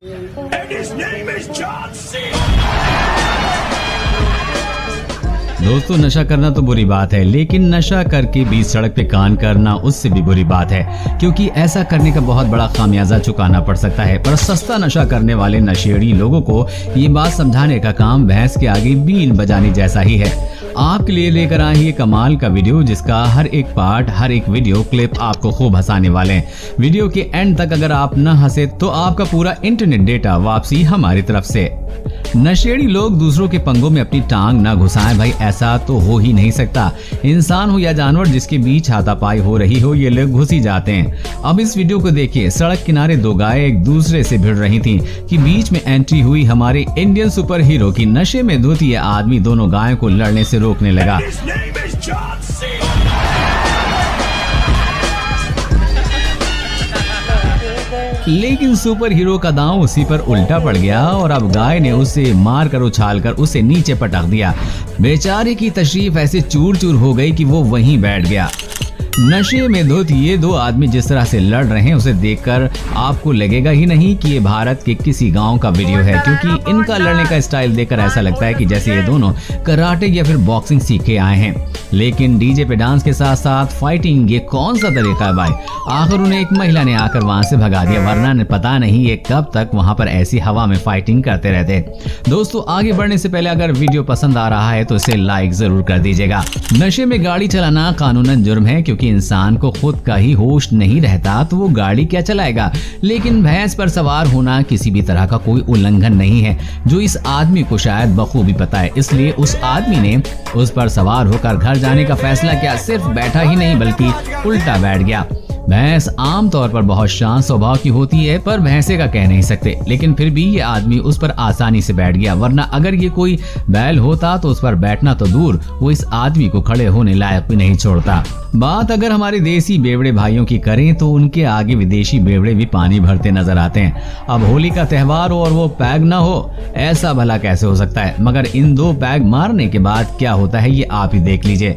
And his name is John C. दोस्तों, नशा करना तो बुरी बात है, लेकिन नशा करके बीच सड़क पे कान करना उससे भी बुरी बात है, क्योंकि ऐसा करने का बहुत बड़ा खामियाजा चुकाना पड़ सकता है। पर सस्ता नशा करने वाले नशेड़ी लोगों को ये बात समझाने का काम भैंस के आगे बीन बजाने जैसा ही है। आपके लिए लेकर आए ये कमाल का वीडियो, जिसका हर एक पार्ट, हर एक वीडियो क्लिप आपको खूब हंसाने वाले हैं। वीडियो के एंड तक अगर आप न हंसे तो आपका पूरा इंटरनेट डेटा वापसी हमारी तरफ से। नशेड़ी लोग दूसरों के पंगों में अपनी टांग न घुसाएं भाई, ऐसा तो हो ही नहीं सकता। इंसान हो या जानवर, जिसके बीच हाथापाई हो रही हो, ये लोग घुस ही जाते हैं। अब इस वीडियो को देखिए। सड़क किनारे दो गायें एक दूसरे से भिड़ रही थीं कि बीच में एंट्री हुई हमारे इंडियन सुपर हीरो की नशे में धुत ये आदमी दोनों गायों को लड़ने से रोकने लगा। His name is John C. लेकिन सुपर हीरो का दांव उसी पर उल्टा पड़ गया और अब गाय ने उसे मारकर उछालकर उसे नीचे पटक दिया। बेचारे की तशरीफ ऐसे चूर चूर हो गई कि वो वहीं बैठ गया। नशे में धुत ये दो आदमी जिस तरह से लड़ रहे हैं, उसे देखकर आपको लगेगा ही नहीं कि ये भारत के किसी गांव का वीडियो है, क्योंकि इनका लड़ने का स्टाइल देखकर ऐसा लगता है कि जैसे ये दोनों कराटे या फिर बॉक्सिंग सीख के आए हैं। लेकिन डीजे पे डांस के साथ साथ फाइटिंग, ये कौन सा तरीका है भाई? आखिर उन्हें एक महिला ने आकर वहां से भगा दिया, वरना पता नहीं ये कब तक वहां पर ऐसी हवा में फाइटिंग करते रहते। दोस्तों, आगे बढ़ने से पहले अगर वीडियो पसंद आ रहा है तो इसे लाइक जरूर कर दीजिएगा। नशे में गाड़ी चलाना कानूनन जुर्म है, क्योंकि इंसान को खुद का ही होश नहीं रहता तो वो गाड़ी क्या चलाएगा। लेकिन भैंस पर सवार होना किसी भी तरह का कोई उल्लंघन नहीं है, जो इस आदमी को शायद बखूबी पता है। इसलिए उस आदमी ने उस पर सवार होकर घर जाने का फैसला किया। सिर्फ बैठा ही नहीं बल्कि उल्टा बैठ गया। भैंस आमतौर पर बहुत शांत स्वभाव की होती है, पर भैंसे का कह नहीं सकते। लेकिन फिर भी ये आदमी उस पर आसानी से बैठ गया, वरना अगर ये कोई बैल होता तो उस पर बैठना तो दूर, वो इस आदमी को खड़े होने लायक भी नहीं छोड़ता। बात अगर हमारे देसी बेवड़े भाइयों की करें तो उनके आगे विदेशी बेवड़े भी पानी भरते नजर आते हैं। अब होली का त्योहार हो और वो पैग ना हो, ऐसा भला कैसे हो सकता है? मगर इन दो पैग मारने के बाद क्या होता है ये आप ही देख लीजिए।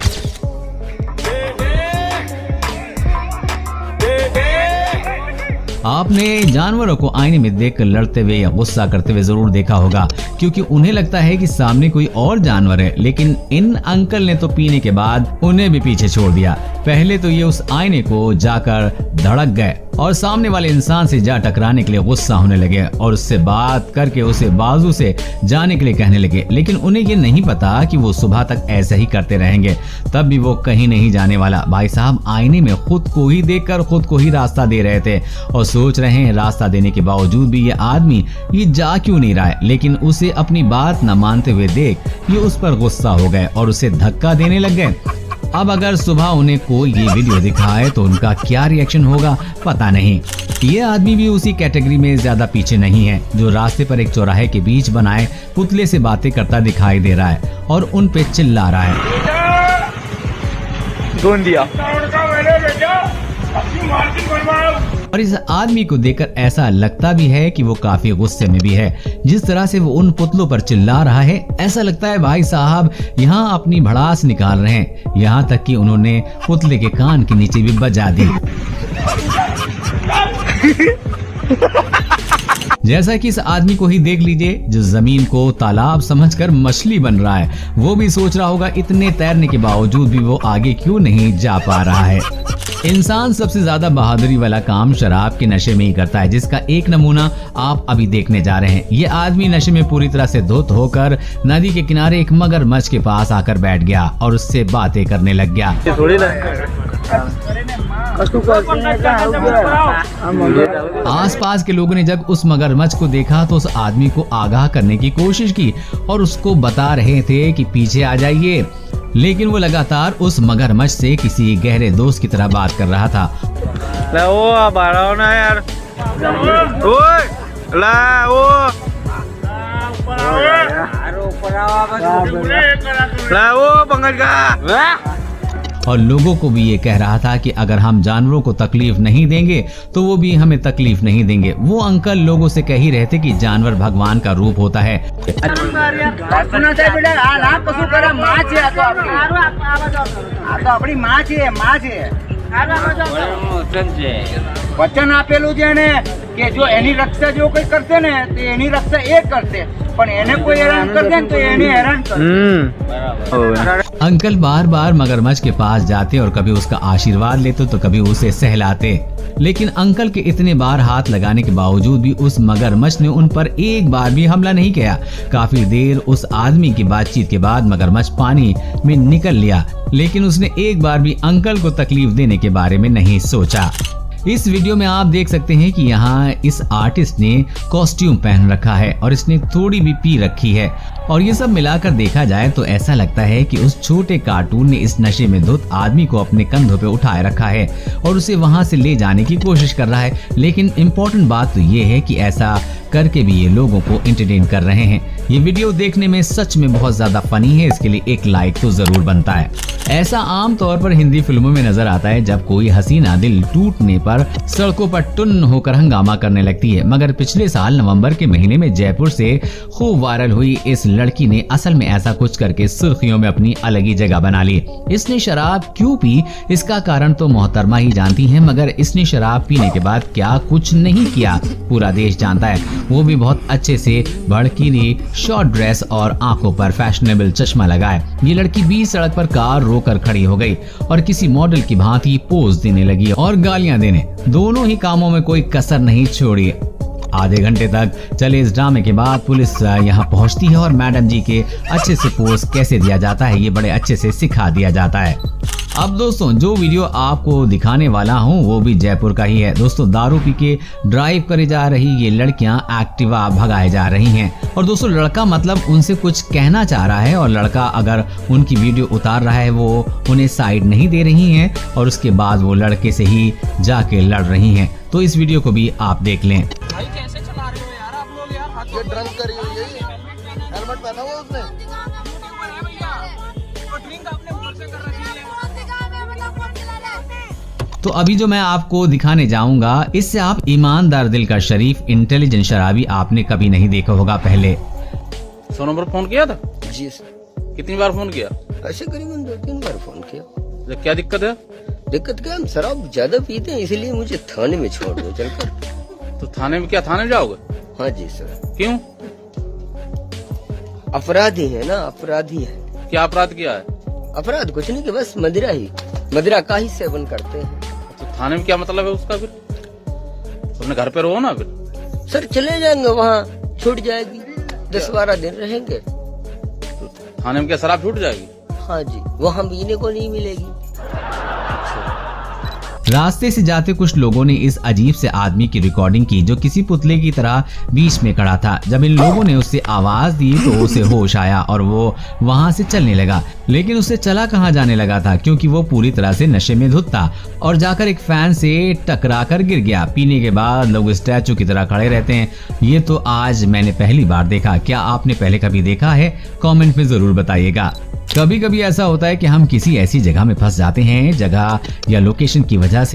आपने जानवरों को आईने में देखकर लड़ते हुए या गुस्सा करते हुए जरूर देखा होगा, क्योंकि उन्हें लगता है कि सामने कोई और जानवर है। लेकिन इन अंकल ने तो पीने के बाद उन्हें भी पीछे छोड़ दिया। पहले तो ये उस आईने को जाकर धड़क गए और सामने वाले इंसान से जा टकराने के लिए गुस्सा होने लगे और उससे बात करके उसे बाजू से जाने के लिए कहने लगे। लेकिन उन्हें ये नहीं पता कि वो सुबह तक ऐसा ही करते रहेंगे, तब भी वो कहीं नहीं जाने वाला। भाई साहब आईने में खुद को ही देखकर खुद को ही रास्ता दे रहे थे और सोच रहे हैं रास्ता देने के बावजूद भी ये आदमी ये जा क्यों नहीं रहा है। लेकिन उसे अपनी बात न मानते हुए देख ये उस पर गुस्सा हो गए और उसे धक्का देने लग गए। अब अगर सुबह उन्हें कोई ये वीडियो दिखाए तो उनका क्या रिएक्शन होगा पता नहीं। ये आदमी भी उसी कैटेगरी में ज्यादा पीछे नहीं है, जो रास्ते पर एक चौराहे के बीच बनाए पुतले से बातें करता दिखाई दे रहा है और उन पे चिल्ला रहा है। और इस आदमी को देखकर ऐसा लगता भी है कि वो काफी गुस्से में भी है। जिस तरह से वो उन पुतलों पर चिल्ला रहा है, ऐसा लगता है भाई साहब यहाँ अपनी भड़ास निकाल रहे हैं। यहाँ तक कि उन्होंने पुतले के कान के नीचे भी बजा दी। जैसा कि इस आदमी को ही देख लीजिए, जो जमीन को तालाब समझकर मछली बन रहा है। वो भी सोच रहा होगा इतने तैरने के बावजूद भी वो आगे क्यों नहीं जा पा रहा है। इंसान सबसे ज्यादा बहादुरी वाला काम शराब के नशे में ही करता है, जिसका एक नमूना आप अभी देखने जा रहे हैं। ये आदमी नशे में पूरी तरह से धुत होकर नदी के किनारे एक मगरमच्छ के पास आकर बैठ गया और उससे बातें करने लग गया। आसपास के लोगों ने जब उस मगरमच्छ को देखा तो उस आदमी को आगाह करने की कोशिश की और उसको बता रहे थे कि पीछे आ जाइए। लेकिन वो लगातार उस मगरमच्छ से किसी गहरे दोस्त की तरह बात कर रहा था। और लोगों को भी ये कह रहा था कि अगर हम जानवरों को तकलीफ नहीं देंगे तो वो भी हमें तकलीफ नहीं देंगे। वो अंकल लोगों से कह ही रहे थे कि जानवर भगवान का रूप होता है। अपनी माँ વચન આપેલું છે ને કે જો એની રક્ષા જો કોઈ કરશે ને તો એની રક્ષા એ કરશે, પણ એને કોઈ હેરાન કરશે ને તો એને હેરાન કરશે। अंकल बार बार मगरमच्छ के पास जाते और कभी उसका आशीर्वाद लेते तो कभी उसे सहलाते, लेकिन अंकल के इतने बार हाथ लगाने के बावजूद भी उस मगरमच्छ ने उन पर एक बार भी हमला नहीं किया। काफी देर उस आदमी की बातचीत के बाद मगरमच्छ पानी में निकल लिया, लेकिन उसने एक बार भी अंकल को तकलीफ देने के बारे में नहीं सोचा। इस वीडियो में आप देख सकते हैं कि यहाँ इस आर्टिस्ट ने कॉस्ट्यूम पहन रखा है और इसने थोड़ी भी पी रखी है, और ये सब मिलाकर देखा जाए तो ऐसा लगता है कि उस छोटे कार्टून ने इस नशे में धुत आदमी को अपने कंधों पे उठाए रखा है और उसे वहां से ले जाने की कोशिश कर रहा है। लेकिन इम्पोर्टेंट बात तो ये है कि ऐसा करके भी ये लोगों को एंटरटेन कर रहे हैं। ये वीडियो देखने में सच में बहुत ज्यादा फनी है, इसके लिए एक लाइक तो जरूर बनता है। ऐसा आम तौर पर हिंदी फिल्मों में नजर आता है जब कोई हसीना दिल टूटने पर सड़कों पर टुन्न होकर हंगामा करने लगती है, मगर पिछले साल नवंबर के महीने में जयपुर से खूब वायरल हुई इस लड़की ने असल में ऐसा कुछ करके सुर्खियों में अपनी अलग ही जगह बना ली। इसने शराब क्यों पी इसका कारण तो मोहतरमा ही जानती हैं, मगर इसने शराब पीने के बाद क्या कुछ नहीं किया पूरा देश जानता है, वो भी बहुत अच्छे से भड़कीली शॉर्ट ड्रेस और आंखों पर फैशनेबल चश्मा लगाए। ये लड़की बीच सड़क पर कार रोकर खड़ी हो गई और किसी मॉडल की भांति पोज देने लगी और गालियां देने, दोनों ही कामों में कोई कसर नहीं छोड़ी। आधे घंटे तक चले इस ड्रामे के बाद पुलिस यहाँ पहुँचती है और मैडम जी के अच्छे से पोज कैसे दिया जाता है ये बड़े अच्छे से सिखा दिया जाता है। अब दोस्तों जो वीडियो आपको दिखाने वाला हूँ वो भी जयपुर का ही है। दोस्तों दारू पी के ड्राइव करे जा रही ये लड़कियां एक्टिवा भगाए जा रही हैं, और दोस्तों लड़का मतलब उनसे कुछ कहना चाह रहा है और लड़का अगर उनकी वीडियो उतार रहा है वो उन्हें साइड नहीं दे रही हैं और उसके बाद वो लड़के से ही जाके लड़ रही हैं। तो इस वीडियो को भी आप देख लें। भाई कैसे चला रहे हो यार आप लोग यार, हाथ ये ड्रंक करी हुई है, हेलमेट पहना हुआ उसने। ड्रिंक आपने ऊपर से कर रखी है। तो अभी जो मैं आपको दिखाने जाऊंगा इससे आप ईमानदार दिल का शरीफ इंटेलिजेंट शराबी आपने कभी नहीं देखा होगा पहले। 100 नंबर फोन किया था? जी सर। कितनी बार फोन किया? ऐसे करीबन 2-3 बार फोन किया। क्या दिक्कत है? दिक्कत क्या, हम शराब ज्यादा पीते हैं इसलिए मुझे थाने में छोड़ दो चलकर। तो थाने में क्या, थाने जाओगे? हाँ जी सर। क्यों? अपराधी है ना, अपराधी है। क्या अपराध किया है? अपराध कुछ नहीं कि बस मदिरा का ही सेवन करते हैं। तो थाने में क्या मतलब है उसका? फिर अपने घर पे रहो ना। फिर सर चले जाएंगे वहाँ, छूट जाएगी, 10-12 दिन रहेंगे। तो थाने में क्या शराब छूट जाएगी? हाँ जी, वहाँ पीने को नहीं मिलेगी। रास्ते से जाते कुछ लोगों ने इस अजीब से आदमी की रिकॉर्डिंग की जो किसी पुतले की तरह बीच में खड़ा था। जब इन लोगों ने उससे आवाज दी तो उसे होश आया और वो वहां से चलने लगा, लेकिन उससे चला कहां जाने लगा था क्योंकि वो पूरी तरह से नशे में धुत था और जाकर एक फैन से टकरा कर गिर गया। पीने के बाद लोग स्टैचू की तरह खड़े रहते हैं, ये तो आज मैंने पहली बार देखा। क्या आपने पहले कभी देखा है? कमेंट में जरूर बताइएगा। कभी कभी ऐसा होता है कि हम किसी ऐसी जगह में फंस जाते हैं, जगह या लोकेशन की वजह से